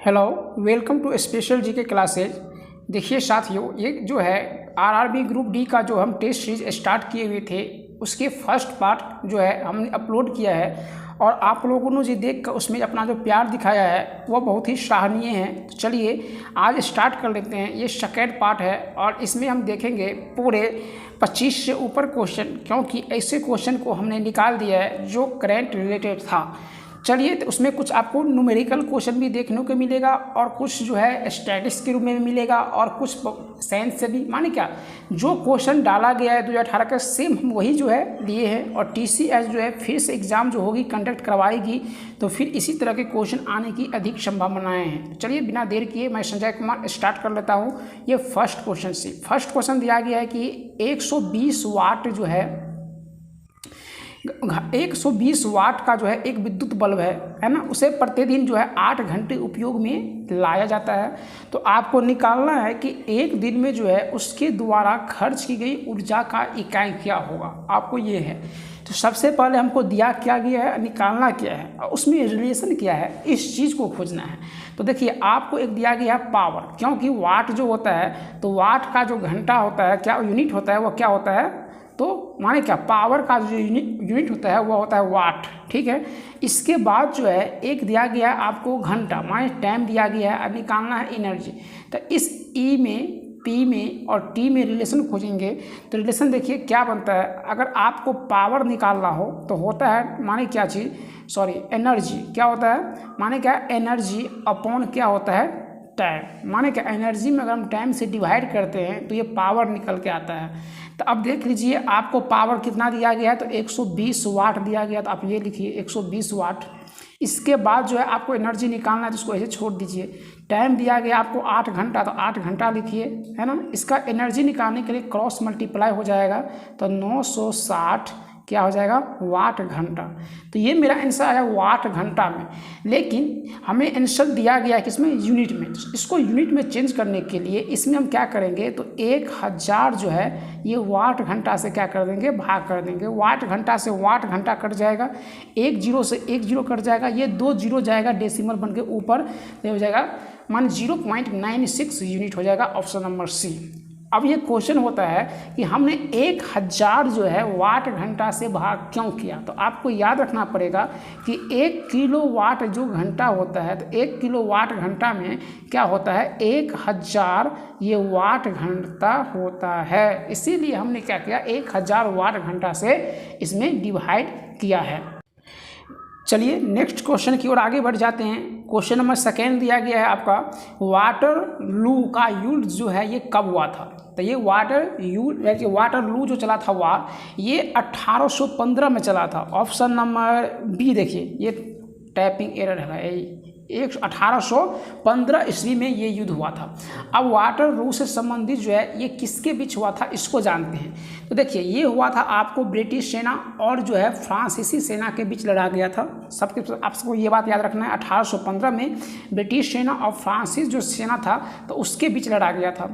Hello, welcome to special GK classes. देखिए साथियों, ये जो है आरआरबी ग्रुप डी का जो हम टेस्ट सीरीज स्टार्ट किए हुए थे उसके फर्स्ट पार्ट जो है हमने अपलोड किया है और आप लोगों ने जो देख कर उसमें अपना जो प्यार दिखाया है वो बहुत ही सराहनीय है। तो चलिए आज स्टार्ट कर लेते हैं। ये सेकेंड पार्ट है और इसमें हम देखेंगे पूरे 25 से ऊपर क्वेश्चन, क्योंकि ऐसे क्वेश्चन को हमने निकाल दिया है जो करंट रिलेटेड था। चलिए, तो उसमें कुछ आपको न्यूमेरिकल क्वेश्चन भी देखने को मिलेगा और कुछ जो है स्टैटिस्टिक्स के रूप में भी मिलेगा और कुछ साइंस से भी, माने क्या जो क्वेश्चन डाला गया है 2018 का सेम हम वही जो है लिए हैं। और टीसीएस जो है फिर से एग्ज़ाम जो होगी कंडक्ट करवाएगी, तो फिर इसी तरह के क्वेश्चन आने की अधिक संभावनाएँ हैं। तो चलिए बिना देर किए मैं संजय कुमार स्टार्ट कर लेता हूँ। ये फर्स्ट क्वेश्चन से फर्स्ट क्वेश्चन दिया गया है कि 120 वाट जो है 120 वाट का जो है एक विद्युत बल्ब है ना, उसे प्रतिदिन जो है 8 घंटे उपयोग में लाया जाता है। तो आपको निकालना है कि एक दिन में जो है उसके द्वारा खर्च की गई ऊर्जा का इकाई क्या होगा। आपको ये है, तो सबसे पहले हमको दिया क्या गया है, निकालना क्या है और उसमें रिलेशन क्या है, इस चीज़ को खोजना है। तो देखिए आपको एक दिया गया है पावर, क्योंकि वाट जो होता है तो वाट का जो घंटा होता है, क्या यूनिट होता है, वो क्या होता है, तो माने क्या पावर का जो यूनिट होता है वो होता है वाट। ठीक है, इसके बाद जो है एक दिया गया है आपको घंटा, माने टाइम दिया गया है, अब निकालना है एनर्जी। तो इस ई में, पी में और टी में रिलेशन खोजेंगे। तो रिलेशन देखिए क्या बनता है। अगर आपको पावर निकालना हो तो होता है माने क्या चीज़, सॉरी एनर्जी, क्या होता है माने क्या एनर्जी अपॉन क्या होता है टाइम। माने क्या एनर्जी में अगर हम टाइम से डिवाइड करते हैं तो ये पावर निकल के आता है। तो अब देख लीजिए आपको पावर कितना दिया गया है, तो 120 वाट दिया गया। तो आप ये लिखिए 120 वाट। इसके बाद जो है आपको एनर्जी निकालना है, तो इसको ऐसे छोड़ दीजिए। टाइम दिया गया आपको 8 घंटा, तो 8 घंटा लिखिए, है ना। इसका एनर्जी निकालने के लिए क्रॉस मल्टीप्लाई हो जाएगा, तो 960 क्या हो जाएगा वाट घंटा। तो ये मेरा आंसर आया वाट घंटा में। लेकिन हमें आंसर दिया गया है किसमें, यूनिट में। तो इसको यूनिट में चेंज करने के लिए इसमें हम क्या करेंगे, तो 1000 जो है ये वाट घंटा से क्या कर देंगे, भाग कर देंगे। वाट घंटा से वाट घंटा कट जाएगा, 1 जीरो से 1 जीरो कट जाएगा, ये 2 जीरो जाएगा, डेसिमल बन के ऊपर हो जाएगा, मान 0.96 यूनिट हो जाएगा। Option number C. अब ये क्वेश्चन होता है कि हमने 1000 जो है वाट घंटा से भाग क्यों किया। तो आपको याद रखना पड़ेगा कि 1 किलो वाट जो घंटा होता है, तो 1 किलो वाट घंटा में क्या होता है, 1000 ये वाट घंटा होता है। इसीलिए हमने क्या किया, 1000 वाट घंटा से इसमें डिवाइड किया है। चलिए नेक्स्ट क्वेश्चन की ओर आगे बढ़ जाते हैं। क्वेश्चन नंबर सेकेंड दिया गया है आपका, वाटर लू का युद्ध जो है ये कब हुआ था। तो ये वाटर लू जो चला था वार, ये 1815 में चला था। ऑप्शन नंबर बी देखिए, ये टाइपिंग एरर है, 1815 ईस्वी में ये युद्ध हुआ था। अब वाटर लू से संबंधित जो है ये किसके बीच हुआ था, इसको जानते हैं। तो देखिए ये हुआ था आपको ब्रिटिश सेना और जो है फ्रांसीसी सेना के बीच लड़ा गया था। आपको ये बात याद रखना है, 1815 में ब्रिटिश सेना और फ्रांसीस जो सेना था तो उसके बीच लड़ा गया था।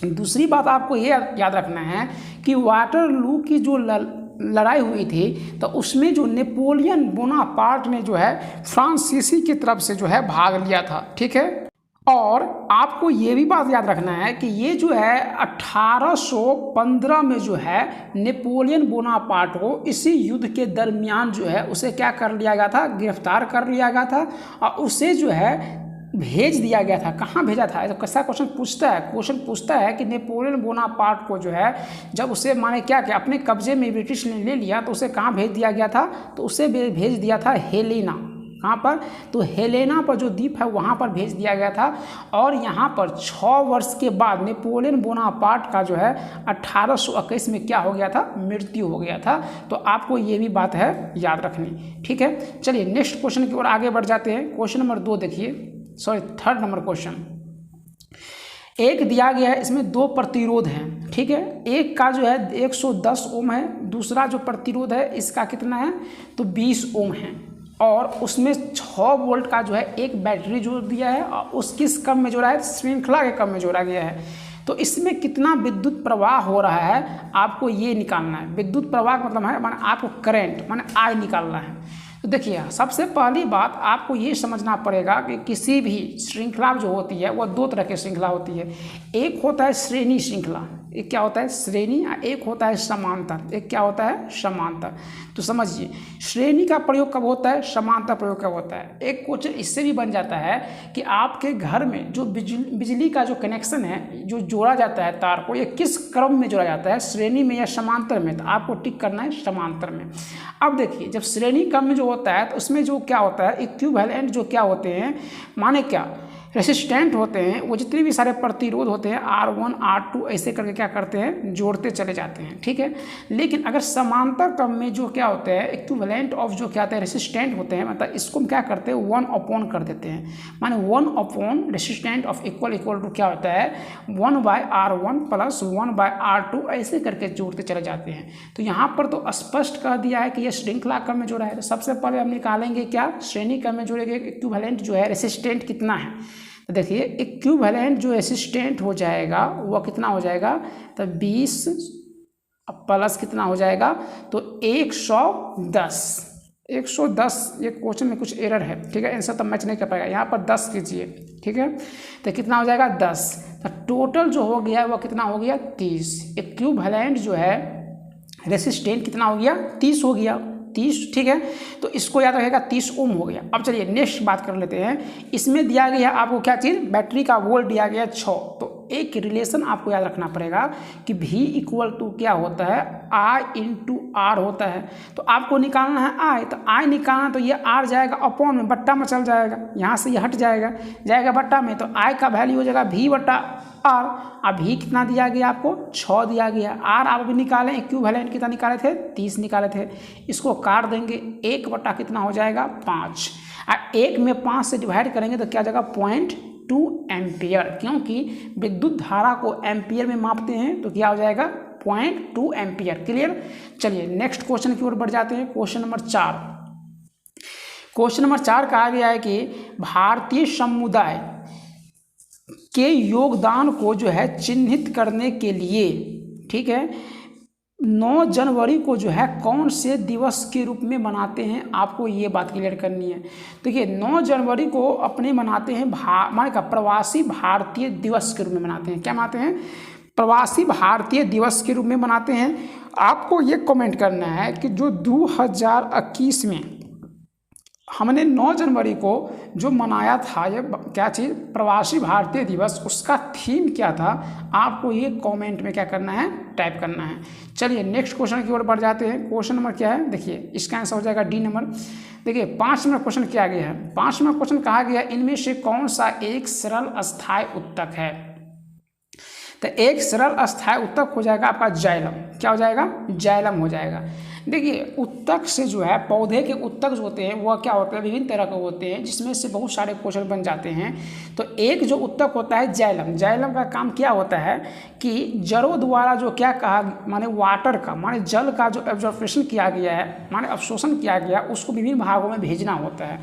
दूसरी बात आपको ये याद रखना है कि वाटर लू की जो लड़ाई हुई थी तो उसमें जो नेपोलियन बोनापार्ट ने जो है फ्रांसीसी की तरफ से जो है भाग लिया था। ठीक है, और आपको ये भी बात याद रखना है कि ये जो है 1815 में जो है नेपोलियन बोनापार्ट को इसी युद्ध के दरमियान जो है उसे क्या कर लिया गया था, गिरफ्तार कर लिया गया था और उसे जो है भेज दिया गया था। कहाँ भेजा था, तो कैसा क्वेश्चन पूछता है कि नेपोलियन बोनापार्ट को जो है जब उसे माने क्या अपने कब्जे में ब्रिटिश ने ले लिया तो उसे कहाँ भेज दिया गया था, तो उसे भेज दिया था हेलेना। कहाँ पर, तो हेलेना पर जो द्वीप है वहाँ पर भेज दिया गया था। और यहाँ पर 6 वर्ष के बाद नेपोलियन बोनापार्ट का जो है 1821 में क्या हो गया था, मृत्यु हो गया था। तो आपको ये भी बात है याद रखनी। ठीक है, चलिए नेक्स्ट क्वेश्चन की ओर आगे बढ़ जाते हैं। क्वेश्चन नंबर 2 देखिए, सॉरी थर्ड नंबर क्वेश्चन। एक दिया गया है, इसमें 2 प्रतिरोध हैं। ठीक है, एक का जो है 110 ओम है, दूसरा जो प्रतिरोध है इसका कितना है, तो 20 ओम है। और उसमें 6 वोल्ट का जो है एक बैटरी जोड़ दिया है और उसकी क्रम में जोड़ा है, श्रृंखला के क्रम में जोड़ा गया है। तो इसमें कितना विद्युत प्रवाह हो रहा है आपको ये निकालना है। विद्युत प्रवाह का मतलब है माने आपको करंट माने आई निकालना है। तो देखिए सबसे पहली बात आपको ये समझना पड़ेगा कि किसी भी श्रृंखला जो होती है वह दो तरह की श्रृंखला होती है। एक होता है श्रेणी श्रृंखला, एक क्या होता है श्रेणी, एक होता है समांतर, एक क्या होता है समांतर। तो समझिए श्रेणी का प्रयोग कब होता है, समांतर प्रयोग कब होता है। एक क्वेश्चन इससे भी बन जाता है कि आपके घर में जो बिजली का जो कनेक्शन है जो जोड़ा जाता है तार को, ये किस क्रम में जोड़ा जाता है, श्रेणी में या समांतर में। तो आपको टिक करना है समांतर में। अब देखिए जब श्रेणी क्रम में जो होता है तो उसमें जो क्या होता है इक्विवेलेंट जो क्या होते हैं, माने क्या रेसिस्टेंट होते हैं, वो जितने भी सारे प्रतिरोध होते हैं R1 R2 ऐसे करके क्या करते हैं जोड़ते चले जाते हैं, ठीक है। लेकिन अगर समांतर क्रम में जो क्या होते हैं इक्विवेलेंट ऑफ जो क्या होता है रेसिस्टेंट होते हैं, मतलब इसको हम क्या करते हैं 1 कर देते हैं, माने 1 रेसिस्टेंट ऑफ इक्वल टू क्या होता है 1/R1 + 1/R2 ऐसे करके जोड़ते चले जाते हैं। तो यहाँ पर तो स्पष्ट कर दिया है कि यह श्रृंखला क्रम में जोड़ा है। तो सबसे पहले हम निकालेंगे क्या श्रेणी क्रम में जोड़ेंगे इक्विवेलेंट जो है रेसिस्टेंट कितना है। तो देखिए इक्विवेलेंट जो रेसिस्टेंट हो जाएगा वह कितना हो जाएगा, तो 20 प्लस कितना हो जाएगा तो 110। ये क्वेश्चन में कुछ एरर है, ठीक है, आंसर तो मैच नहीं कर पाएगा, यहाँ पर 10 कीजिए, ठीक है। तो कितना हो जाएगा 10। तो टोटल जो हो गया वह कितना हो गया 30। इक्विवेलेंट जो है रेसिस्टेंट कितना हो गया 30 हो गया, 30, ठीक है। तो इसको याद रखेगा 30 ओम हो गया। अब चलिए नेक्स्ट बात कर लेते हैं। इसमें दिया गया आपको क्या चीज़, बैटरी का वोल्ट दिया गया 6। तो एक रिलेशन आपको याद रखना पड़ेगा कि V = क्या होता है I × R होता है। तो आपको निकालना है I, तो I निकालना तो ये R जाएगा अपॉन में, बट्टा में चल जाएगा, यहाँ से ये हट जाएगा बट्टा में, तो I का वैल्यू हो जाएगा V/R। अब V कितना दिया गया आपको 6 दिया गया। R आप अभी निकालें इक्विवेलेंट कितना निकाले थे 30 निकाले थे, इसको काट देंगे 1 कितना हो जाएगा 5। 1 में 5 से डिवाइड करेंगे तो क्या जाएगा 0.2 एम्पियर, क्योंकि विद्युत धारा को एम्पियर में मापते हैं तो क्या हो जाएगा 0.2 एम्पियर। क्लियर। चलिए नेक्स्ट क्वेश्चन की ओर बढ़ जाते हैं। क्वेश्चन नंबर 4 कहा गया है कि भारतीय समुदाय के योगदान को जो है चिन्हित करने के लिए, ठीक है, 9 जनवरी को जो है कौन से दिवस के रूप में मनाते हैं, आपको ये बात क्लियर करनी है। देखिए 9 जनवरी को अपने मनाते हैं माने का प्रवासी भारतीय दिवस के रूप में मनाते हैं। क्या मनाते हैं, प्रवासी भारतीय दिवस के रूप में मनाते हैं। आपको ये कमेंट करना है कि जो 2021 में हमने 9 जनवरी को जो मनाया था ये क्या चीज़ प्रवासी भारतीय दिवस, उसका थीम क्या था, आपको ये कमेंट में क्या करना है टाइप करना है। चलिए नेक्स्ट क्वेश्चन की ओर बढ़ जाते हैं। क्वेश्चन नंबर क्या है, देखिए इसका आंसर हो जाएगा डी नंबर। देखिए 5 नंबर क्वेश्चन क्या गया है, 5 नंबर क्वेश्चन कहा गया इनमें से कौन सा एक सरल अस्थायी उत्तक है। तो एक सरल अस्थायी उत्तक हो जाएगा आपका जाइलम। क्या हो जाएगा, जाइलम हो जाएगा। देखिए उत्तक से जो है पौधे के उत्तक जो होते हैं वह क्या होते हैं विभिन्न तरह के होते हैं, जिसमें से बहुत सारे क्वेश्चन बन जाते हैं। तो एक जो उत्तक होता है जाइलम, जाइलम का काम क्या होता है कि जड़ों द्वारा जो क्या कहा माने वाटर का माने जल का जो एब्जॉर्प्शन किया गया है माने अवशोषण किया गया उसको विभिन्न भागों में भेजना होता है।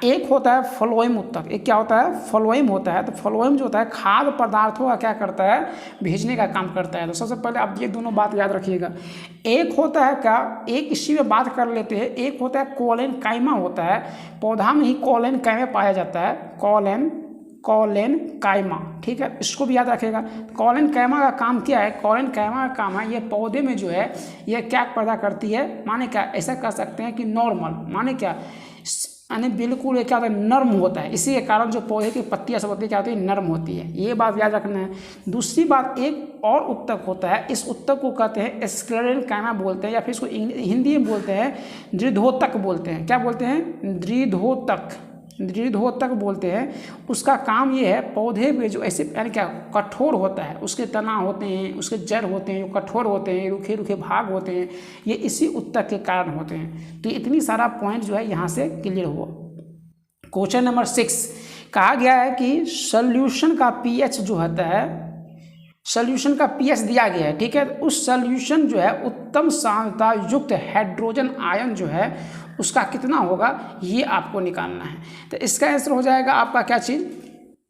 एक होता है फ्लोएम उत्तक, एक क्या होता है फ्लोएम होता है। तो फ्लोएम जो होता है खाद्य पदार्थों का क्या करता है भेजने का काम करता है। तो सबसे पहले आप ये दोनों बात याद रखिएगा। एक होता है क्या, एक इसी में बात कर लेते हैं, एक होता है कोलेनकाइमा होता है, पौधा में ही कोलेनकाइमा पाया जाता है, कोलेनकाइमा, ठीक है, इसको भी याद रखिएगा। कोलेनकाइमा का काम क्या है, कोलेनकाइमा का काम है ये पौधे में जो है ये क्या पैदा करती है माने क्या ऐसा कर सकते हैं कि नॉर्मल माने क्या यानी बिल्कुल ये क्या होता है नर्म होता है, इसी के कारण जो पौधे की पत्तियां सब होती है क्या होती है नर्म होती है। ये बात याद रखना है। दूसरी बात एक और उत्तक होता है, इस उत्तक को कहते हैं स्क्लेरेनकाइमा बोलते हैं या फिर इसको हिंदी में बोलते हैं द्विध्रुवोत्तक बोलते हैं। क्या बोलते हैं द्विध्रुवोत्तक बोलते हैं। उसका काम ये है पौधे में जो ऐसे यानी क्या कठोर होता है, उसके तना होते हैं, उसके जड़ होते हैं जो कठोर होते हैं, रूखे रूखे भाग होते हैं, ये इसी उत्तक के कारण होते हैं। तो इतनी सारा पॉइंट जो है यहाँ से क्लियर हुआ। क्वेश्चन नंबर 6 कहा गया है कि सॉल्यूशन का पीएच जो होता है, सॉल्यूशन का पीएच दिया गया है, ठीक है। उस सॉल्यूशन जो है उत्तम सांद्रता युक्त हाइड्रोजन आयन जो है उसका कितना होगा ये आपको निकालना है। तो इसका आंसर हो जाएगा आपका क्या चीज़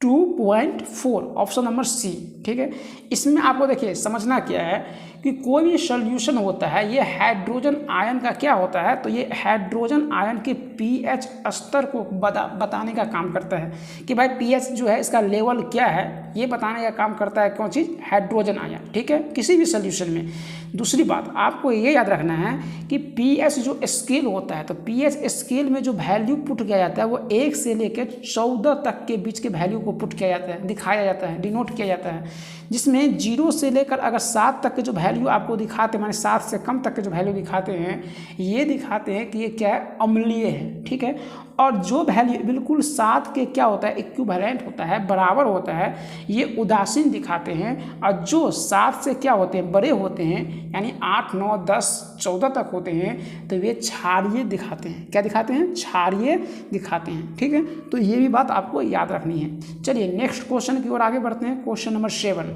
2.4, ऑप्शन नंबर सी, ठीक है। इसमें आपको देखिए समझना क्या है कि कोई भी सॉल्यूशन होता है ये हाइड्रोजन आयन का क्या होता है, तो ये हाइड्रोजन आयन के पीएच स्तर को बताने का काम करता है कि भाई पीएच जो है इसका लेवल क्या है, ये बताने का काम करता है कौन चीज़, हाइड्रोजन आयन। ठीक है, किसी भी सॉल्यूशन में। दूसरी बात आपको ये याद रखना है कि पीएच जो स्केल होता है, तो पीएच स्केल में जो वैल्यू पुट किया जाता है वो 1 से लेकर 14 तक के बीच के वैल्यू को पुट किया जाता है, दिखाया जाता है, डिनोट किया जाता है, जिसमें 0 से लेकर अगर 7 तक के जो वैल्यू आपको दिखाते हैं, माने 7 से कम तक के जो वैल्यू दिखाते हैं, ये दिखाते हैं कि ये क्या है, अम्लीय है। ठीक है, और जो वैल्यू बिल्कुल 7 के क्या होता है, इक्विवेलेंट होता है, बराबर होता है, ये उदासीन दिखाते हैं। और जो 7 से क्या होते हैं, बड़े होते हैं, यानी 8, 9, 10, 14 तक होते हैं, तो वे क्षारीय दिखाते हैं। क्या दिखाते हैं, क्षारीय दिखाते हैं। ठीक है, तो ये भी बात आपको याद रखनी है। चलिए नेक्स्ट क्वेश्चन की ओर आगे बढ़ते हैं। Question number 7।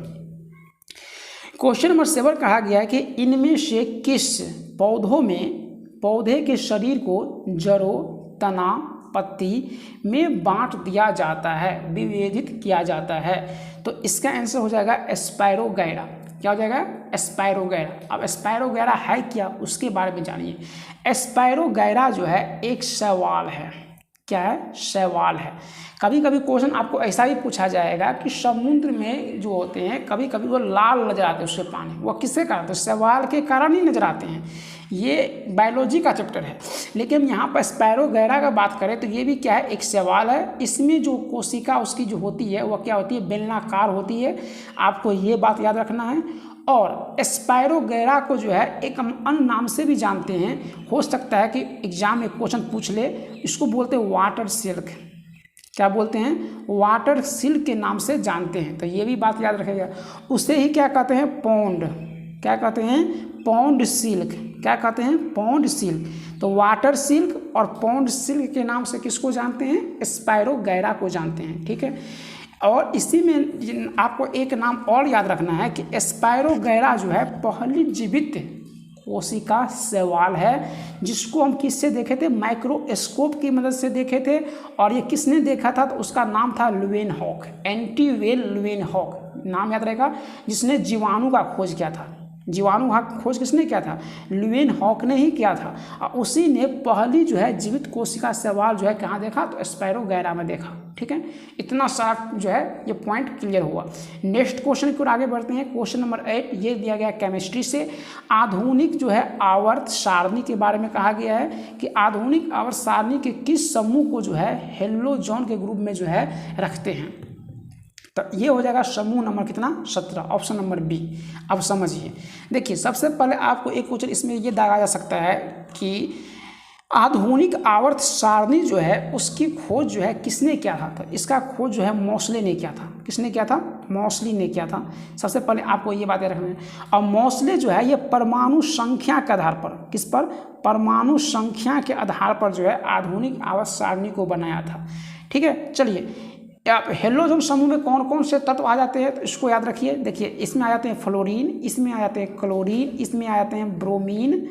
क्वेश्चन नंबर 7 कहा गया है कि इनमें से किस पौधे के शरीर को जड़ों, तना, पत्ती में बांट दिया जाता है, विभेदित किया जाता है, तो इसका आंसर हो जाएगा स्पाइरोगैरा। क्या हो जाएगा, स्पाइरोगैरा। अब स्पाइरोगैरा है क्या, उसके बारे में जानिए। स्पाइरोगैरा जो है एक शैवाल है। क्या है, शैवाल है। कभी कभी क्वेश्चन आपको ऐसा भी पूछा जाएगा कि समुद्र में जो होते हैं कभी कभी वो लाल नजर आते हैं उसके पानी, वो किसके कारण, तो शैवाल के कारण ही नजर आते हैं। ये बायोलॉजी का चैप्टर है, लेकिन यहाँ पर स्पाइरोगैरा का बात करें तो ये भी क्या है, एक शैवाल है। इसमें जो कोशिका उसकी जो होती है वो क्या होती है, बेलनाकार होती है। आपको ये बात याद रखना है। और स्पाइरोगैरा को जो है एक हम अन्य नाम से भी जानते हैं, हो सकता है कि एग्जाम में क्वेश्चन पूछ ले, इसको बोलते हैं वाटर सिल्क। क्या बोलते हैं, वाटर सिल्क के नाम से जानते हैं, तो ये भी बात याद रखिएगा। उसे ही क्या कहते हैं, पॉन्ड। क्या कहते हैं, पॉन्ड सिल्क। क्या कहते हैं, पॉन्ड सिल्क। तो वाटर सिल्क और पॉन्ड सिल्क के नाम से किसको जानते हैं, स्पाइरोगैरा को जानते हैं। ठीक है, और इसी में आपको एक नाम और याद रखना है कि स्पाइरोगैरा जो है पहली जीवित कोशिका शैवाल है, जिसको हम किससे देखे थे, माइक्रोस्कोप की मदद से देखे थे। और ये किसने देखा था, तो उसका नाम था लुवेनहॉक, एंटीवेल लुवेनहॉक नाम याद रहेगा, जिसने जीवाणु का खोज किया था। जीवाणु का खोज किसने किया था, लुवेनहॉक ने ही किया था। और उसी ने पहली जो है जीवित कोशिका शैवाल जो है कहाँ देखा, तो स्पाइरोगैरा में देखा। ठीक है, इतना सा जो है ये पॉइंट क्लियर हुआ। नेक्स्ट क्वेश्चन की ओर आगे बढ़ते हैं। क्वेश्चन नंबर 8 ये दिया गया केमिस्ट्री से। आधुनिक जो है आवर्त सारणी के बारे में कहा गया है कि आधुनिक आवर्त सारणी के किस समूह को जो है हेलोजन के ग्रुप में जो है रखते हैं, तो ये हो जाएगा समूह नंबर कितना, 17, ऑप्शन नंबर बी। अब समझिए, देखिए सबसे पहले आपको एक क्वेश्चन इसमें ये दागा जा सकता है कि आधुनिक आवर्त सारणी जो है उसकी खोज जो है किसने किया था, तो इसका खोज जो है मोसले ने किया था। किसने किया था, मोसले ने किया था। सबसे पहले आपको ये बातें रखना है। और मोसले जो है ये परमाणु संख्या के आधार पर, किस पर, परमाणु संख्या के आधार पर जो है आधुनिक आवर्त सारणी को बनाया था। ठीक है, चलिए हेलोजन समूह में कौन कौन से तत्व आ जाते हैं, तो इसको याद रखिए। देखिए इसमें आ जाते हैं फ्लोरीन, इसमें आ जाते हैं क्लोरीन, इसमें आ जाते हैं ब्रोमीन,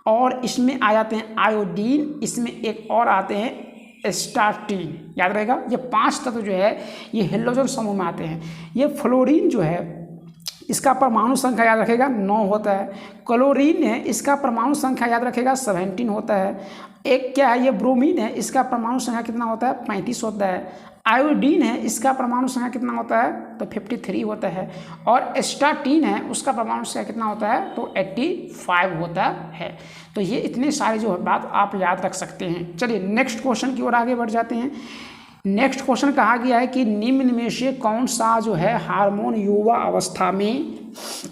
और इसमें आ जाते हैं आयोडीन, इसमें एक और आते हैं स्टार्टीन। याद रहेगा, ये 5 तत्व जो है ये हेलोजन समूह में आते हैं। ये फ्लोरीन जो है इसका परमाणु संख्या याद रखेगा 9 होता है। क्लोरीन है, इसका परमाणु संख्या याद रखेगा 17 होता है। एक क्या है, ये ब्रोमीन है, इसका परमाणु संख्या कितना होता है, 35 होता है। आयोडीन है, इसका परमाणु संख्या कितना होता है, तो 53 होता है। और स्टार्टीन है, उसका परमाणु संख्या कितना होता है, तो 85 होता है। तो ये इतने सारे जो बात आप याद रख सकते हैं। चलिए नेक्स्ट क्वेश्चन की ओर आगे बढ़ जाते हैं। नेक्स्ट क्वेश्चन कहा गया है कि निम्न में से कौन सा जो है हार्मोन युवा अवस्था में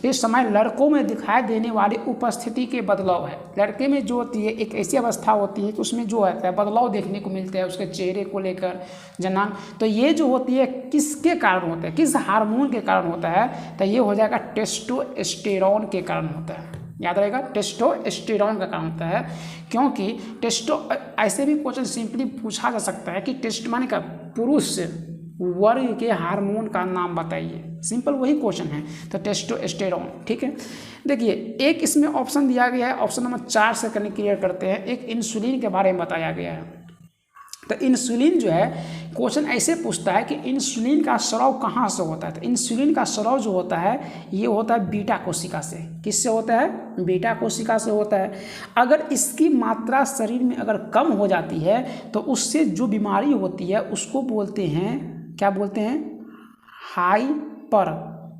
इस समय लड़कों में दिखाई देने वाली उपस्थिति के बदलाव है। लड़के में जो होती है एक ऐसी अवस्था होती है कि उसमें जो है बदलाव देखने को मिलते हैं उसके चेहरे को लेकर जनांग, तो ये जो होती है किसके कारण होता है, किस हार्मोन के कारण होता है, तो ये हो जाएगा टेस्टोस्टेरोन के कारण होता है। याद रहेगा, टेस्टोस्टेरोन का कारण होता है, क्योंकि ऐसे भी क्वेश्चन सिंपली पूछा जा सकता है कि टेस्ट माने का पुरुष वर्ग के हार्मोन का नाम बताइए, सिंपल वही क्वेश्चन है। तो टेस्टोस्टेरोन। ठीक है, देखिए एक इसमें ऑप्शन दिया गया है, ऑप्शन नंबर 4 से कनेक्ट क्लियर करते हैं। एक इंसुलिन के बारे में बताया गया है। तो इंसुलिन जो है क्वेश्चन ऐसे पूछता है कि इंसुलिन का स्राव कहाँ से होता है। तो इंसुलिन का स्राव जो होता है ये होता है बीटा कोशिका से। किससे होता है? बीटा कोशिका से होता है। अगर इसकी मात्रा शरीर में अगर कम हो जाती है तो उससे जो बीमारी होती है उसको बोलते हैं, क्या बोलते हैं?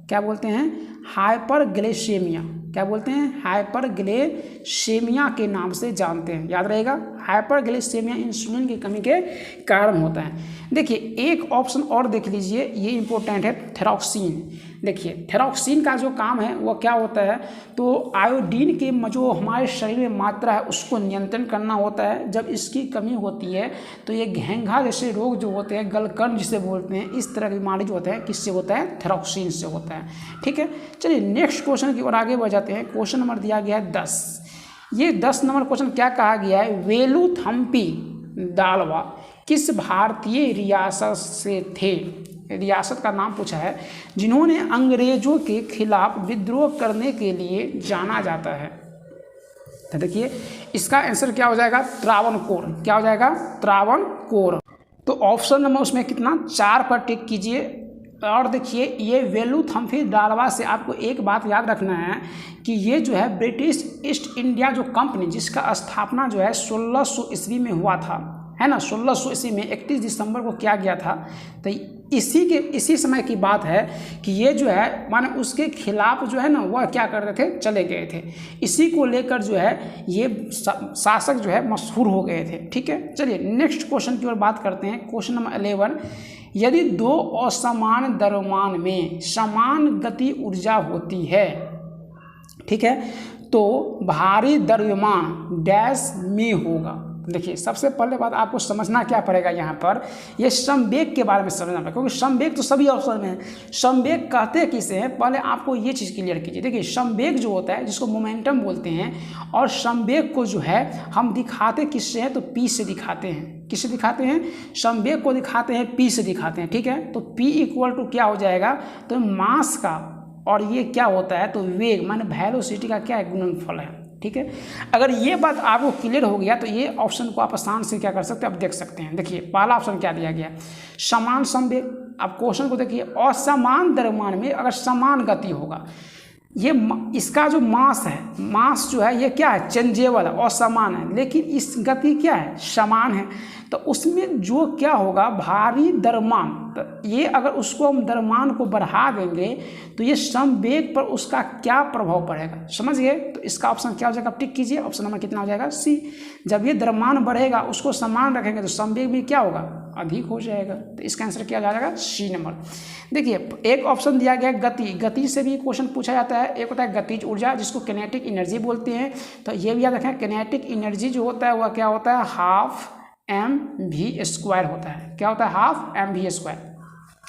क्या बोलते हैं? हाइपरग्लाइसेमिया। क्या बोलते हैं? हाइपरग्लाइसेमिया के नाम से जानते हैं, याद रहेगा। हाइपरग्लाइसेमिया इंसुलिन की कमी के कारण होता है। देखिए एक ऑप्शन और देख लीजिए, ये इंपॉर्टेंट है, थायरॉक्सिन। देखिए थायरॉक्सिन का जो काम है वो क्या होता है, तो आयोडीन के जो हमारे शरीर में मात्रा है उसको नियंत्रण करना होता है। जब इसकी कमी होती है तो ये घेंघा जैसे रोग जो होते हैं, गलकंड जिसे बोलते हैं, इस तरह की बीमारी जो होते हैं किससे होता है? थायरॉक्सिन से होता है। ठीक है, चलिए नेक्स्ट क्वेश्चन की ओर आगे बढ़ जाते हैं। क्वेश्चन नंबर दिया गया है 10। ये 10 नंबर क्वेश्चन क्या कहा गया है? वेलुथम्पी दालवा किस भारतीय रियासत से थे? रियासत का नाम पूछा है जिन्होंने अंग्रेजों के खिलाफ विद्रोह करने के लिए जाना जाता है। तो देखिए इसका आंसर क्या हो जाएगा? त्रावणकोर। क्या हो जाएगा? त्रावणकोर। तो ऑप्शन नंबर उसमें कितना? 4 पर टिक कीजिए। और देखिए ये वेलुथम्पी दालवा से आपको एक बात याद रखना है कि ये जो है ब्रिटिश ईस्ट इंडिया जो कंपनी, जिसका स्थापना जो है 1600 ईस्वी में हुआ था, है ना। 1600 ईस्वी में 31 दिसंबर को किया गया था। तो इसी समय की बात है कि ये जो है माने उसके खिलाफ जो है ना वह क्या कर रहे थे? चले गए थे। इसी को लेकर जो है ये शासक जो है मशहूर हो गए थे। ठीक है, चलिए नेक्स्ट क्वेश्चन की ओर बात करते हैं। क्वेश्चन नंबर 11, यदि दो असमान द्रव्यमान में समान गति ऊर्जा होती है, ठीक है, तो भारी द्रव्यमान डैश में होगा। देखिए सबसे पहले बात आपको समझना क्या पड़ेगा, यहाँ पर ये समवेग के बारे में समझना पड़ेगा, क्योंकि समवेग तो सभी ऑप्शन में है। समवेग कहते किसे हैं, पहले आपको ये चीज़ क्लियर कीजिए। देखिए समवेग जो होता है जिसको मोमेंटम बोलते हैं, और समवेग को जो है हम दिखाते किससे हैं? तो पी से दिखाते हैं। किससे दिखाते हैं? समवेग को दिखाते हैं पी से दिखाते हैं। ठीक है, तो पी इक्वल टू क्या हो जाएगा? तो मास का, और ये क्या होता है? तो वेग माने वेलोसिटी का क्या है? गुणनफल है। ठीक है, अगर ये बात आपको क्लियर हो गया तो ये ऑप्शन को आप आसान से क्या कर सकते हैं? आप देख सकते हैं। देखिए पहला ऑप्शन क्या दिया गया? समान समवेग। अब क्वेश्चन को देखिए, असमान द्रव्यमान में अगर समान गति होगा, ये इसका जो मास है, मास जो है ये क्या है? चेंजेबल है, असमान है, लेकिन इस गति क्या है? समान है। तो उसमें जो क्या होगा? भारी द्रव्यमान, तो ये अगर उसको हम द्रव्यमान को बढ़ा देंगे तो ये समवेग पर उसका क्या प्रभाव पड़ेगा? समझ गए? तो इसका ऑप्शन क्या हो जाएगा? टिक कीजिए। ऑप्शन नंबर कितना हो जाएगा? सी। जब ये द्रव्यमान बढ़ेगा उसको समान रखेंगे तो समवेग भी क्या होगा? अधिक हो जाएगा। तो इसका आंसर क्या आ जाएगा? C number. देखिए एक ऑप्शन दिया गया है गति। गति से भी क्वेश्चन पूछा जाता है। एक होता है गतिज ऊर्जा जिसको किनेटिक एनर्जी बोलते हैं। तो ये भी याद रखें, किनेटिक एनर्जी जो होता है वह क्या होता है? हाफ mv² होता है। क्या होता है? Half mv²।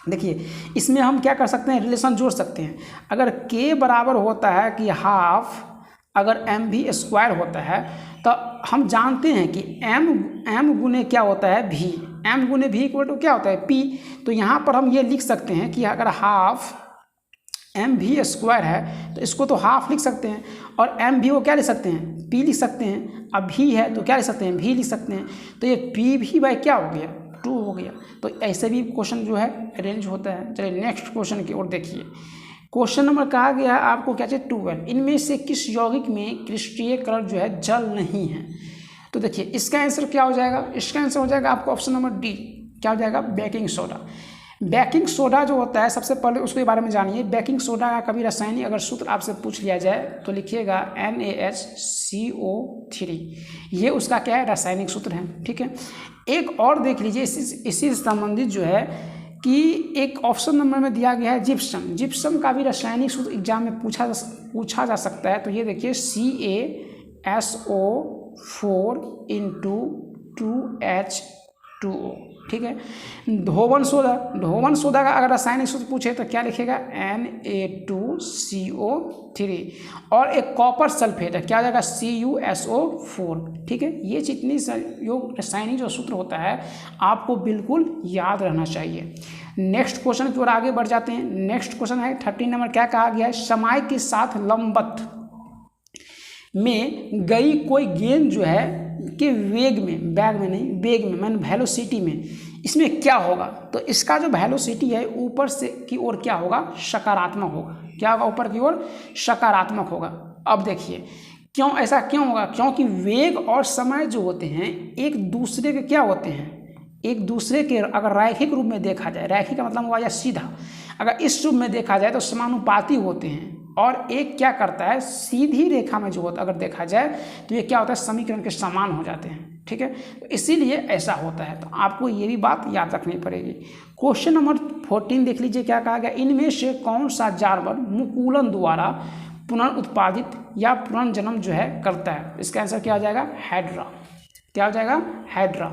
देखिए इसमें हम क्या कर सकते हैं? रिलेशन जोड़ सकते हैं। अगर k बराबर होता है कि हाफ, अगर mv² होता है तो हम जानते हैं कि m गुने क्या होता है? v। m गुने v इक्वल टू क्या होता है? p। तो यहाँ पर हम ये लिख सकते हैं कि अगर हाफ mv² है तो इसको तो हाफ लिख सकते हैं, और mv को क्या लिख सकते हैं? p लिख सकते हैं। अब v है तो क्या लिख सकते हैं? v लिख सकते हैं। तो ये p भी बाई क्या हो गया? 2 हो गया। तो ऐसे भी क्वेश्चन जो है अरेंज होता है। चलिए नेक्स्ट क्वेश्चन की ओर देखिए। क्वेश्चन नंबर कहा गया है आपको क्या चाहिए? 12, इनमें से किस यौगिक में क्रिस्टलीकरण जो है जल नहीं है? तो देखिए इसका आंसर क्या हो जाएगा? इसका आंसर हो जाएगा आपको ऑप्शन नंबर डी। क्या हो जाएगा? Baking soda. बेकिंग सोडा जो होता है, सबसे पहले उसके बारे में जानिए। बेकिंग सोडा का कभी रासायनिक अगर सूत्र आपसे पूछ लिया जाए तो लिखिएगा NaHCO3। ये उसका क्या है? रासायनिक सूत्र है। ठीक है, एक और देख लीजिए इसी से संबंधित जो है कि एक ऑप्शन नंबर में दिया गया है जिप्सम। जिप्सम का भी रासायनिक सूत्र एग्जाम में पूछा जा सकता है। तो ये देखिए CaSO4 × 2H2O। ठीक है, धोवन सोडा का अगर रासायनिक सूत्र पूछे तो क्या लिखेगा? Na2CO3। और एक कॉपर सल्फेट है, क्या हो जाएगा? CuSO4। ठीक है, ये जितनी रासायनिक जो सूत्र होता है आपको बिल्कुल याद रहना चाहिए। नेक्स्ट क्वेश्चन की ओर आगे बढ़ जाते हैं। नेक्स्ट क्वेश्चन है 13 नंबर। क्या कहा गया है? समय के साथ लंबवत में गई कोई गेंद जो है कि वेग में, बैग में नहीं, वेग में मैंने वेलोसिटी में, इसमें क्या होगा, तो इसका जो वेलोसिटी है ऊपर से की ओर क्या होगा, सकारात्मक होगा। क्या होगा, ऊपर की ओर सकारात्मक होगा। अब देखिए क्यों, ऐसा क्यों होगा, क्योंकि वेग और समय जो होते हैं एक दूसरे के क्या होते हैं, एक दूसरे के अगर रैखिक रूप में देखा जाए, रैखिक का मतलब हुआ या सीधा, अगर इस रूप में देखा जाए तो समानुपाती होते हैं। और एक क्या करता है, सीधी रेखा में जो होता है अगर देखा जाए तो ये क्या होता है, समीकरण के समान हो जाते हैं। ठीक है, तो इसीलिए ऐसा होता है। तो आपको ये भी बात याद रखनी पड़ेगी। क्वेश्चन नंबर 14 देख लीजिए, क्या कहा गया, इनमें से कौन सा जानवर मुकुलन द्वारा पुनर्उत्पादित या पुनर्जन्म जो है करता है। इसका आंसर क्या हो जाएगा, हाइड्रा। क्या हो जाएगा, हाइड्रा।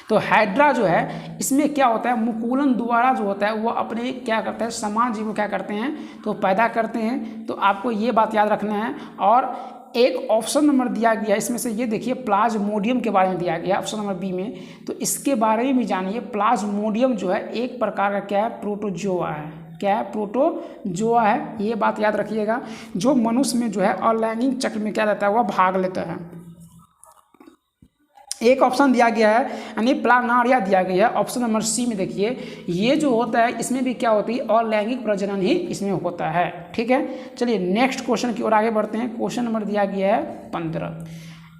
तो हाइड्रा जो है इसमें क्या होता है, मुकुलन द्वारा जो होता है वो अपने क्या करता है, समान जीव को क्या करते हैं, तो पैदा करते हैं। तो आपको ये बात याद रखना है। और एक ऑप्शन नंबर दिया गया इसमें से, ये देखिए प्लाज्मोडियम के बारे में दिया गया ऑप्शन नंबर बी में, तो इसके बारे में भी जानिए। प्लाज्मोडियम जो है एक प्रकार का क्या है, प्रोटोजोआ है। क्या है, प्रोटोजोआ है। ये बात याद रखिएगा। जो मनुष्य में जो है अलैंगिक चक्र में क्या रहता है, वह भाग लेता है। एक ऑप्शन दिया गया है यानी प्लानारिया दिया गया है ऑप्शन नंबर सी में। देखिए ये जो होता है इसमें भी क्या होती है, अलैंगिक प्रजनन ही इसमें होता है। ठीक है, चलिए नेक्स्ट क्वेश्चन की ओर आगे बढ़ते हैं। क्वेश्चन नंबर दिया गया है 15।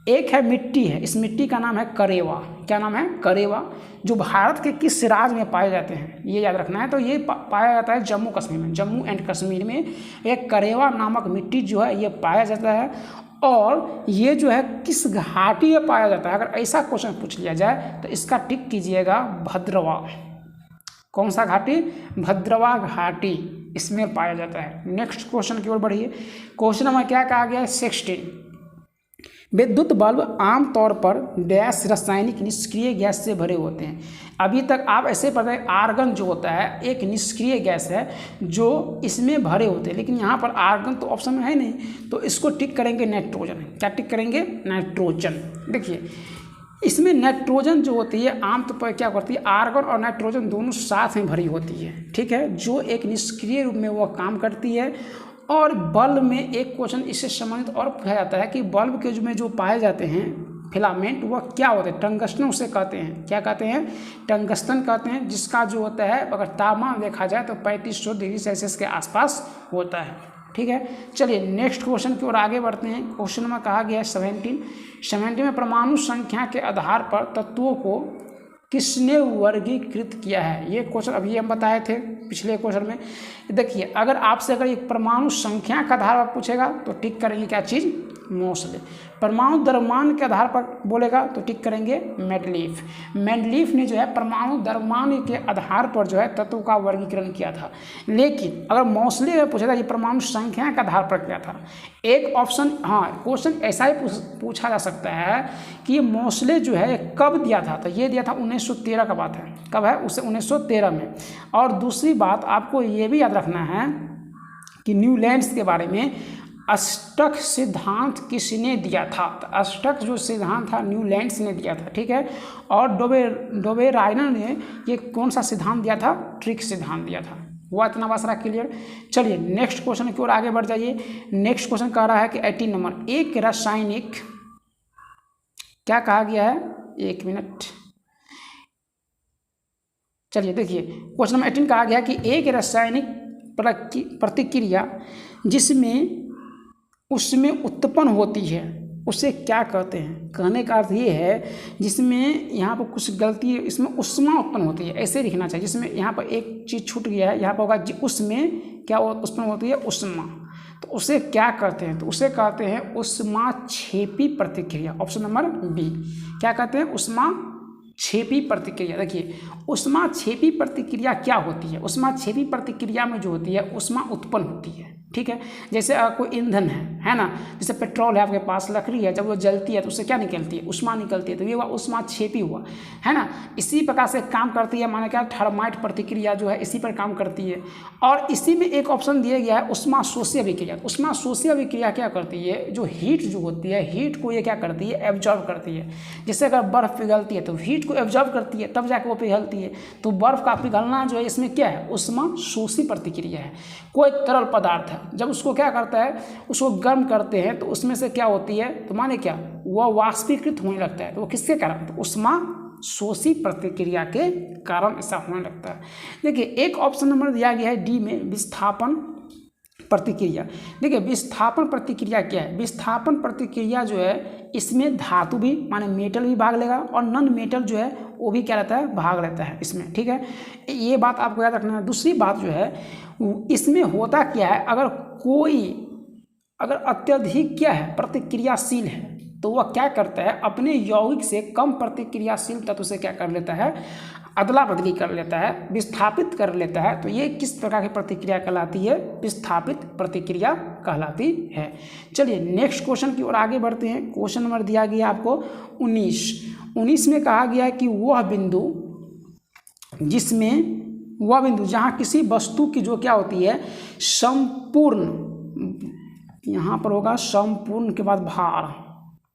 एक है मिट्टी है, इस मिट्टी का नाम है करेवा। क्या नाम है, करेवा। जो भारत के किस राज्य में पाए जाते हैं, ये याद रखना है। तो ये पाया जाता है जम्मू कश्मीर में, जम्मू एंड कश्मीर में एक करेवा नामक मिट्टी जो है ये पाया जाता है। और ये जो है किस घाटी में पाया जाता है, अगर ऐसा क्वेश्चन पूछ लिया जाए तो इसका टिक कीजिएगा भद्रवा। कौन सा घाटी, भद्रवा घाटी, इसमें पाया जाता है। नेक्स्ट क्वेश्चन की ओर बढ़िए। क्वेश्चन नंबर क्या कहा गया है, 16। विद्युत बल्ब आमतौर पर डैश रासायनिक निष्क्रिय गैस से भरे होते हैं। अभी तक आप ऐसे पता है आर्गन जो होता है एक निष्क्रिय गैस है जो इसमें भरे होते हैं, लेकिन यहाँ पर आर्गन तो ऑप्शन में है नहीं, तो इसको टिक करेंगे नाइट्रोजन। क्या टिक करेंगे, नाइट्रोजन। देखिए इसमें नाइट्रोजन जो होती है आमतौर पर क्या करती है, आर्गन और नाइट्रोजन दोनों साथ में भरी होती है। ठीक है, जो एक निष्क्रिय रूप में वह काम करती है। और बल्ब में एक क्वेश्चन इससे संबंधित और पूछा जाता है कि बल्ब के में जो पाए जाते हैं फिलामेंट वह क्या होते हैं, टंगस्टन उसे कहते हैं। क्या कहते हैं, टंगस्टन कहते हैं, जिसका जो होता है अगर तापमान देखा जाए तो 3500 डिग्री सेल्सियस के आसपास होता है। ठीक है, चलिए नेक्स्ट क्वेश्चन की ओर आगे बढ़ते हैं। क्वेश्चन में कहा गया है 17 में परमाणु संख्या के आधार पर तत्वों को किसने वर्गीकृत किया है। ये क्वेश्चन अभी हम बताए थे पिछले क्वेश्चन में। देखिए अगर आपसे अगर एक परमाणु संख्या के आधार पर पूछेगा तो टिक करेंगे क्या चीज़, मोस्ले। परमाणु द्रव्यमान के आधार पर बोलेगा तो टिक करेंगे मेंडलीफ। मेंडलीफ ने जो है परमाणु द्रव्यमान के आधार पर जो है तत्व का वर्गीकरण किया था। लेकिन अगर मोस्ले में पूछेगा ये परमाणु संख्या के आधार पर किया था। एक ऑप्शन, हाँ क्वेश्चन ऐसा ही पूछा जा सकता है कि ये मोस्ले जो है कब दिया था, तो ये दिया था 1913 का बात है। कब है, उसे 1913 में। और दूसरी बात आपको ये भी याद रखना है कि न्यूलैंड्स के बारे में अष्टक सिद्धांत किसने दिया था, तो अष्टक जो सिद्धांत था न्यूलैंड्स ने दिया था। ठीक है, और डोबेराइनर ने ये कौन सा सिद्धांत दिया था, ट्रिक सिद्धांत दिया था। हुआ इतना बासरा क्लियर। चलिए नेक्स्ट क्वेश्चन की ओर आगे बढ़ जाइए। नेक्स्ट क्वेश्चन कह रहा है कि 18 नंबर, एक रासायनिक, क्या कहा गया है, एक मिनट, चलिए देखिए क्वेश्चन नंबर 18 कहा गया कि एक रासायनिक प्रतिक्रिया जिसमें उसमें उत्पन्न होती है उसे क्या कहते हैं। कहने का अर्थ ये है जिसमें यहाँ पर कुछ गलती है, इसमें उष्मा उत्पन्न होती है, ऐसे लिखना चाहिए। जिसमें यहाँ पर एक चीज़ छूट गया है, यहाँ पर होगा उसमें क्या उत्पन्न होती है, उष्मा, तो उसे क्या कहते हैं, तो उसे कहते हैं उष्माक्षेपी प्रतिक्रिया। Option number B. क्या कहते हैं, उष्माक्षेपी प्रतिक्रिया। देखिए उष्माक्षेपी प्रतिक्रिया क्या होती है, उष्माक्षेपी प्रतिक्रिया में जो होती है उष्मा उत्पन्न होती है। ठीक है, जैसे कोई ईंधन है ना, जैसे पेट्रोल है आपके पास, लकड़ी है, जब वो जलती है तो उससे क्या निकलती है, उष्मा निकलती है, तो ये हुआ उष्माक्षेपी हुआ, है ना। इसी प्रकार से काम करती है, माने क्या, थर्माइट प्रतिक्रिया जो है इसी पर काम करती है। और इसी में एक ऑप्शन दिया गया है उष्माशोषी अभिक्रिया। उष्माशोषी अभिक्रिया क्या करती है, जो हीट जो होती है, हीट को ये क्या करती है, एब्जॉर्ब करती है। जैसे अगर बर्फ़ पिघलती है तो हीट को एब्जॉर्ब करती है, तब जाकर वो पिघलती है। तो बर्फ़ का पिघलना जो है इसमें क्या है, उष्माशोषी प्रतिक्रिया है। कोई तरल पदार्थ है, जब उसको क्या करता है, उसको गर्म करते हैं तो उसमें से क्या होती है, तो माने क्या, वह वाष्पीकृत होने लगता है। तो वो किसके कारण? तो उष्मा शोषी प्रतिक्रिया के कारण ऐसा होने लगता है। देखिए एक ऑप्शन नंबर दिया गया है डी में, विस्थापन प्रतिक्रिया। देखिए विस्थापन प्रतिक्रिया क्या है? विस्थापन प्रतिक्रिया जो है इसमें धातु भी माने मेटल भी भाग लेगा और नॉन मेटल जो है वो भी क्या रहता है? भाग लेता है इसमें, ठीक है, ये बात आपको याद रखना है। दूसरी बात जो है इसमें होता क्या है, अगर अत्यधिक क्या है प्रतिक्रियाशील है तो वह क्या करता है, अपने यौगिक से कम प्रतिक्रियाशील तत्व से क्या कर लेता है? अदला बदली कर लेता है, विस्थापित कर लेता है। तो ये किस प्रकार की प्रतिक्रिया कहलाती है? विस्थापित प्रतिक्रिया कहलाती है। चलिए नेक्स्ट क्वेश्चन की ओर आगे बढ़ते हैं। क्वेश्चन नंबर दिया गया आपको 19 में कहा गया है कि वह बिंदु जहाँ किसी वस्तु की जो क्या होती है संपूर्ण, यहाँ पर होगा संपूर्ण के बाद भार,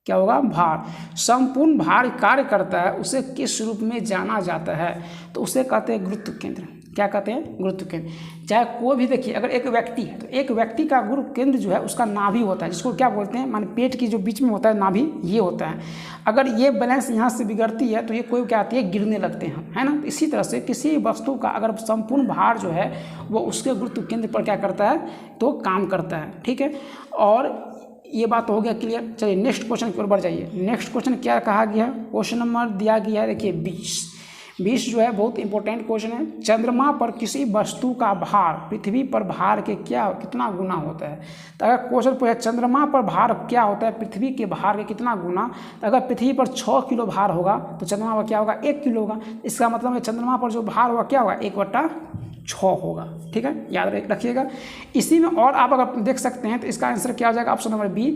क्या होगा? भार, संपूर्ण भार कार्य करता है, उसे किस रूप में जाना जाता है? तो उसे कहते हैं गुरुत्व केंद्र। क्या कहते हैं? गुरुत्व केंद्र। चाहे कोई भी देखिए, अगर एक व्यक्ति है तो एक व्यक्ति का गुरुत्व केंद्र जो है उसका नाभि होता है, जिसको क्या बोलते हैं? माने पेट की जो बीच में होता है नाभि, ये होता है। अगर ये बैलेंस यहाँ से बिगड़ती है तो ये कोई क्या आती है? गिरने लगते हैं, है ना। इसी तरह से किसी वस्तु का अगर संपूर्ण भार जो है वो उसके गुरुत्व केंद्र पर क्या करता है? तो काम करता है, ठीक है। और ये बात हो गया क्लियर। चलिए नेक्स्ट क्वेश्चन की ओर बढ़ जाइए। नेक्स्ट क्वेश्चन क्या कहा गया? क्वेश्चन नंबर दिया गया है देखिए 20 जो है बहुत इंपॉर्टेंट क्वेश्चन है। चंद्रमा पर किसी वस्तु का भार पृथ्वी पर भार के कितना गुना होता है? तो अगर क्वेश्चन पूछे चंद्रमा पर भार क्या होता है पृथ्वी के भार के कितना गुना, तो अगर पृथ्वी पर 6 किलो भार होगा तो चंद्रमा पर क्या होगा? 1 किलो होगा। इसका मतलब है चंद्रमा पर जो भार होगा क्या होगा? 1/6 होगा, ठीक है, याद रखिएगा। इसी में और आप अगर देख सकते हैं तो इसका आंसर क्या हो जाएगा? Option number B.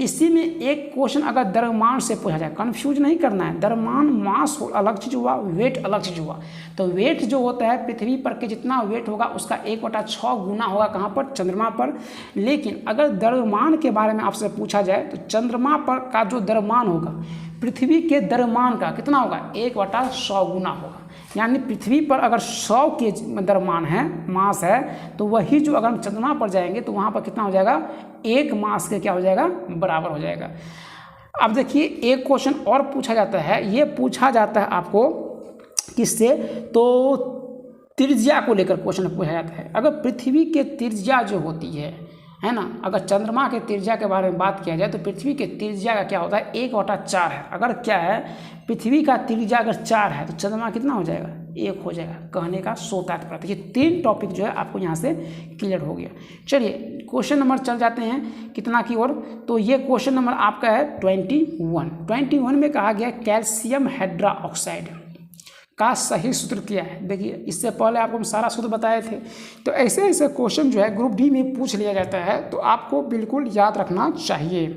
इसी में एक क्वेश्चन अगर द्रव्यमान से पूछा जाए, कंफ्यूज नहीं करना है, द्रव्यमान मास अलग चीज हुआ, वेट अलग चीज हुआ। तो वेट जो होता है पृथ्वी पर के जितना वेट होगा उसका 1/6 गुना होगा कहाँ पर? चंद्रमा पर। लेकिन अगर द्रव्यमान के बारे में आपसे पूछा जाए तो चंद्रमा पर का जो द्रव्यमान होगा पृथ्वी के द्रव्यमान का कितना होगा? 1/100 गुना होगा। यानी पृथ्वी पर अगर 100 के द्रव्यमान है, मास है, तो वही जो अगर हम चंद्रमा पर जाएंगे तो वहाँ पर कितना हो जाएगा? 1 मास के क्या हो जाएगा? बराबर हो जाएगा। अब देखिए एक क्वेश्चन और पूछा जाता है, ये पूछा जाता है आपको किससे? तो त्रिज्या को लेकर क्वेश्चन पूछा जाता है। अगर पृथ्वी के त्रिज्या जो होती है ना, अगर चंद्रमा के त्रिज्या के बारे में बात किया जाए तो पृथ्वी के त्रिज्या का क्या होता है? 1/4 है। अगर क्या है पृथ्वी का त्रिज्या अगर 4 है तो चंद्रमा कितना हो जाएगा? 1 हो जाएगा। कहने का सो तात्पर्य। ये 3 टॉपिक जो है आपको यहाँ से क्लियर हो गया। चलिए क्वेश्चन नंबर चल जाते हैं कितना की ओर। तो ये क्वेश्चन नंबर आपका है 21 में कहा गया कैल्शियम हाइड्रोक्साइड का सही सूत्र क्या है? देखिए इससे पहले आपको हम सारा सूत्र बताए थे। तो ऐसे ऐसे क्वेश्चन जो है ग्रुप डी में पूछ लिया जाता है, तो आपको बिल्कुल याद रखना चाहिए।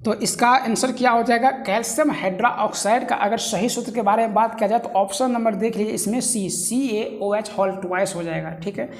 तो इसका आंसर क्या हो जाएगा? कैल्शियम हाइड्रोक्साइड का अगर सही सूत्र के बारे में बात किया जाए तो ऑप्शन नंबर देख लीजिए, इसमें CaOH होल ट्वाइस हो जाएगा, ठीक है।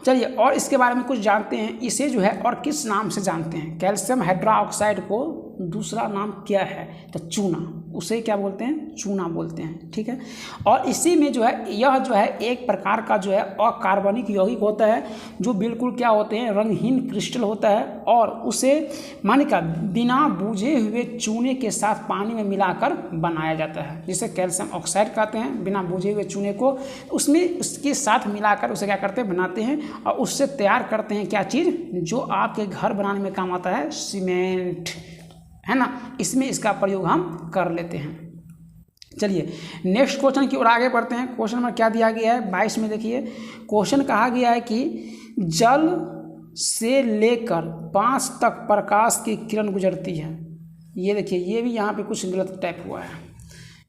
चलिए और इसके बारे में कुछ जानते हैं। इसे जो है और किस नाम से जानते हैं? कैल्शियम हाइड्रोक्साइड को दूसरा नाम क्या है? तो चूना, उसे क्या बोलते हैं? चूना बोलते हैं, ठीक है। और इसी में जो है यह जो है एक प्रकार का जो है अकार्बनिक यौगिक होता है जो बिल्कुल क्या होते हैं? रंगहीन क्रिस्टल होता है और उसे माने का बिना बुझे हुए चूने के साथ पानी में मिलाकर बनाया जाता है, जिसे कैल्शियम ऑक्साइड कहते हैं। बिना बुझे हुए चूने को उसमें उसके साथ मिलाकर उसे क्या करते हैं? बनाते हैं और उससे तैयार करते हैं क्या चीज़? जो आपके घर बनाने में काम आता है, सीमेंट, है ना। इसमें इसका प्रयोग हम कर लेते हैं। चलिए नेक्स्ट क्वेश्चन की ओर आगे बढ़ते हैं। क्वेश्चन नंबर क्या दिया गया है? 22 में देखिए क्वेश्चन कहा गया है कि जल से लेकर 5 तक प्रकाश की किरण गुजरती है। ये देखिए ये भी यहाँ पे कुछ गलत टाइप हुआ है,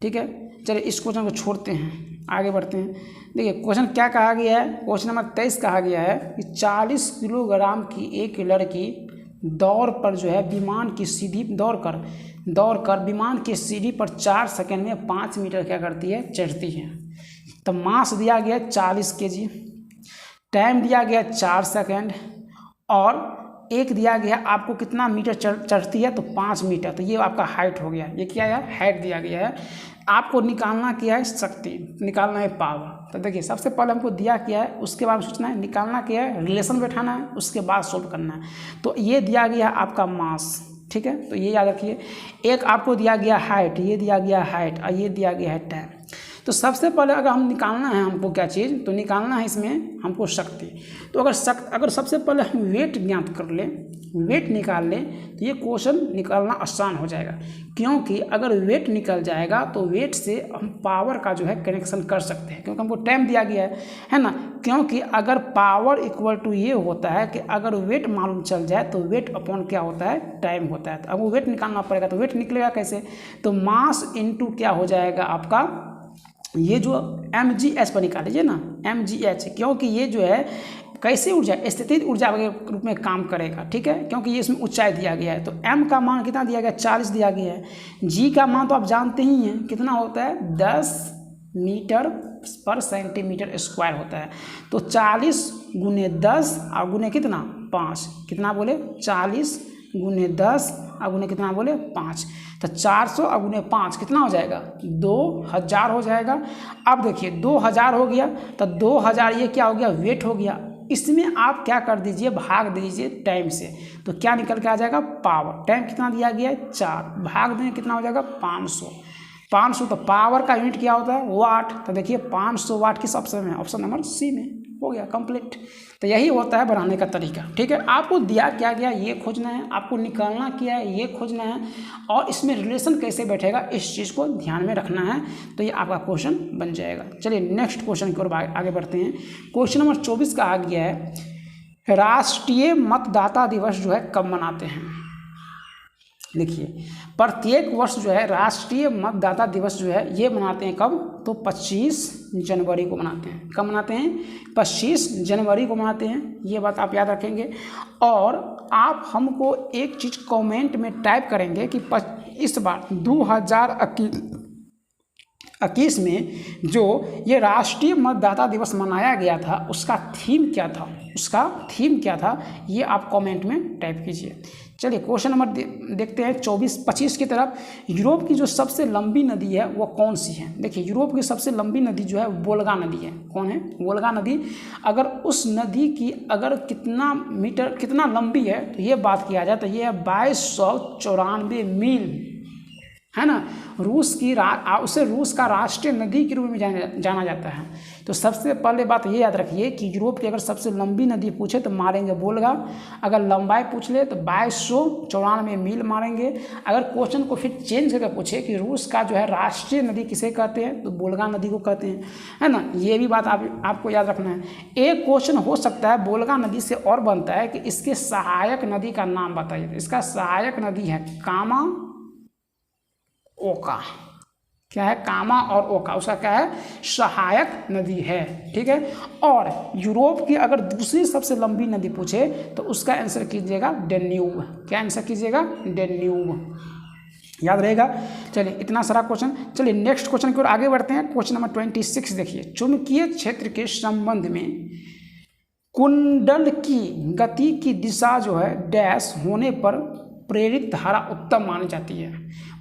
ठीक है। चलिए इस क्वेश्चन को छोड़ते हैं, आगे बढ़ते हैं। देखिए क्वेश्चन क्या कहा गया है? क्वेश्चन नंबर 23 कहा गया है कि 40 किलोग्राम की एक लड़की दौड़ पर जो है विमान की सीढ़ी दौड़कर विमान की सीढ़ी पर 4 सेकंड में 5 मीटर क्या करती है? चढ़ती है। तो मास दिया गया 40 kg, टाइम दिया गया 4 सेकंड और एक दिया गया आपको कितना मीटर चढ़ती है? तो 5 मीटर। तो ये आपका हाइट हो गया। ये क्या है? हाइट दिया गया है। आपको निकालना क्या है? शक्ति, निकालना है पावर। तो देखिए सबसे पहले हमको दिया क्या है उसके बारे में सोचना है, निकालना क्या है? रिलेशन बैठाना है, उसके बाद सोल्व करना है। तो ये दिया गया आपका मास, ठीक है, तो ये याद रखिए। एक आपको दिया गया हाइट, ये दिया गया हाइट और ये दिया गया है टाइम। तो सबसे पहले अगर हम निकालना है हमको क्या चीज़, तो निकालना है इसमें हमको शक्ति। तो अगर सबसे पहले हम वेट ज्ञात कर लें, वेट निकाल लें, तो ये क्वेश्चन निकालना आसान हो जाएगा। क्योंकि अगर वेट निकल जाएगा तो वेट से हम पावर का जो है कनेक्शन कर सकते हैं, क्योंकि हमको टाइम दिया गया है ना। क्योंकि अगर पावर इक्वल टू ये होता है कि अगर वेट मालूम चल जाए तो वेट अपॉन क्या होता है, टाइम होता है। तो अब वो वेट निकालना पड़ेगा, तो वेट निकलेगा कैसे, तो मास इनटू क्या हो जाएगा आपका, ये जो mgh पर निकाल लीजिए ना, mgh, क्योंकि ये जो है कैसे ऊर्जा, स्थितिज ऊर्जा के रूप में काम करेगा, ठीक है। क्योंकि ये इसमें ऊंचाई दिया गया है, तो m का मान कितना दिया गया, 40 दिया गया है। g का मान तो आप जानते ही हैं कितना होता है, 10 मीटर पर सेंटीमीटर स्क्वायर होता है। तो 40 गुने 10 और गुने कितना 5, कितना बोले 40 गुने 10 और गुने कितना बोले 5, तो 400 और गुने 5 कितना हो जाएगा, 2000 हो जाएगा। अब देखिए 2000 हो गया, तो 2000 ये क्या हो गया, वेट हो गया। इसमें आप क्या कर दीजिए, भाग दीजिए टाइम से, तो क्या निकल के आ जाएगा, पावर। टाइम कितना दिया गया है 4, भाग देंगे कितना हो जाएगा 500। तो पावर का यूनिट क्या होता है, वाट। तो देखिए 500 वाट किस ऑप्शन में, ऑप्शन नंबर सी में, हो गया कंप्लीट। तो यही होता है बनाने का तरीका, ठीक है। आपको दिया क्या गया ये खोजना है, आपको निकालना क्या है ये खोजना है, और इसमें रिलेशन कैसे बैठेगा इस चीज़ को ध्यान में रखना है, तो ये आपका क्वेश्चन बन जाएगा। चलिए नेक्स्ट क्वेश्चन की ओर आगे बढ़ते हैं। क्वेश्चन नंबर 24 का आ गया है, राष्ट्रीय मतदाता दिवस जो है कब मनाते हैं। देखिए प्रत्येक वर्ष जो है राष्ट्रीय मतदाता दिवस जो है ये मनाते हैं कब, तो 25 जनवरी को मनाते हैं। कब मनाते हैं, 25 जनवरी को मनाते हैं, ये बात आप याद रखेंगे। और आप हमको एक चीज़ कमेंट में टाइप करेंगे कि इस बार 2021 में जो ये राष्ट्रीय मतदाता दिवस मनाया गया था उसका थीम क्या था, ये आप कमेंट में टाइप कीजिए। चलिए क्वेश्चन नंबर देखते हैं 24-25 की तरफ। यूरोप की जो सबसे लंबी नदी है वो कौन सी है। देखिए यूरोप की सबसे लंबी नदी जो है वोल्गा नदी है। कौन है, वोल्गा नदी। अगर उस नदी की अगर कितना लंबी है तो ये बात किया जाए तो ये है 2294 मील, है ना। उसे रूस का राष्ट्रीय नदी के रूप में जाना जाता है। तो सबसे पहले बात ये याद रखिए कि यूरोप की अगर सबसे लंबी नदी पूछे तो मारेंगे वोल्गा, अगर लंबाई पूछ ले तो 2294 मील मारेंगे। अगर क्वेश्चन को फिर चेंज करके पूछे कि रूस का जो है राष्ट्रीय नदी किसे कहते हैं तो वोल्गा नदी को कहते हैं, है ना। ये भी बात आपको याद रखना है। एक क्वेश्चन हो सकता है वोल्गा नदी से और बनता है कि इसके सहायक नदी का नाम बताइए। इसका सहायक नदी है कामा ओका। क्या है, कामा और ओका, उसका क्या है, सहायक नदी है, ठीक है। और यूरोप की अगर दूसरी सबसे लंबी नदी पूछे तो उसका आंसर कीजिएगा डेन्यूब। क्या आंसर कीजिएगा, डेन्यूब, याद रहेगा। चलिए इतना सारा क्वेश्चन। चलिए नेक्स्ट क्वेश्चन की ओर आगे बढ़ते हैं। क्वेश्चन नंबर 26 देखिए, चुंबकीय क्षेत्र के संबंध में कुंडल की गति की दिशा जो है डैश होने पर प्रेरित धारा उत्तम मानी जाती है।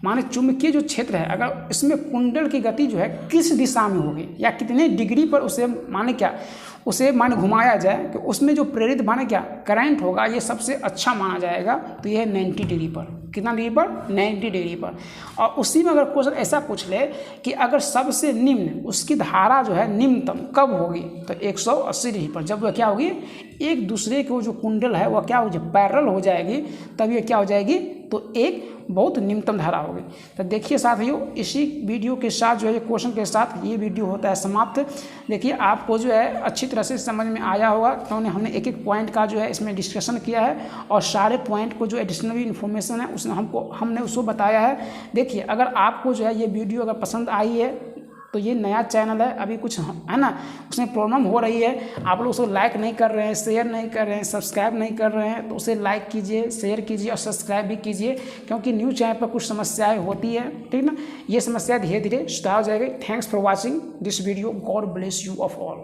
माने चुंबकीय जो क्षेत्र है अगर इसमें कुंडल की गति जो है किस दिशा में होगी या कितने डिग्री पर उसे माने घुमाया जाए कि उसमें जो प्रेरित माने क्या करंट होगा ये सबसे अच्छा माना जाएगा। तो यह है 90 डिग्री पर। कितना डिग्री पर, 90 डिग्री पर। और उसी में अगर क्वेश्चन ऐसा पूछ ले कि अगर सबसे निम्न उसकी धारा जो है निम्नतम कब होगी तो 180 डिग्री पर। जब वह क्या होगी, एक दूसरे के जो कुंडल है वह क्या हो जाए, पैरेलल हो जाएगी, तब ये क्या हो जाएगी, तो एक बहुत निम्नतम धारा होगी। तो देखिए साथियों, इसी वीडियो के साथ जो है क्वेश्चन के साथ ये वीडियो होता है समाप्त। देखिए आपको जो है अच्छी तरह से समझ में आया होगा, क्योंकि हमने एक एक पॉइंट का जो है इसमें डिस्कशन किया है और सारे पॉइंट को जो एडिशनल इन्फॉर्मेशन है उसने हमने उसको बताया है। देखिए अगर आपको जो है ये वीडियो अगर पसंद आई है तो ये नया चैनल है, अभी कुछ है ना उसमें प्रॉब्लम हो रही है, आप लोग उसको लाइक नहीं कर रहे हैं, शेयर नहीं कर रहे हैं, सब्सक्राइब नहीं कर रहे हैं, तो उसे लाइक कीजिए, शेयर कीजिए और सब्सक्राइब भी कीजिए, क्योंकि न्यूज़ चैनल पर कुछ समस्याएं होती है, ठीक ना। ये समस्या धीरे धीरे सुधार हो जाएगी। Thanks for watching this video. God bless you of all.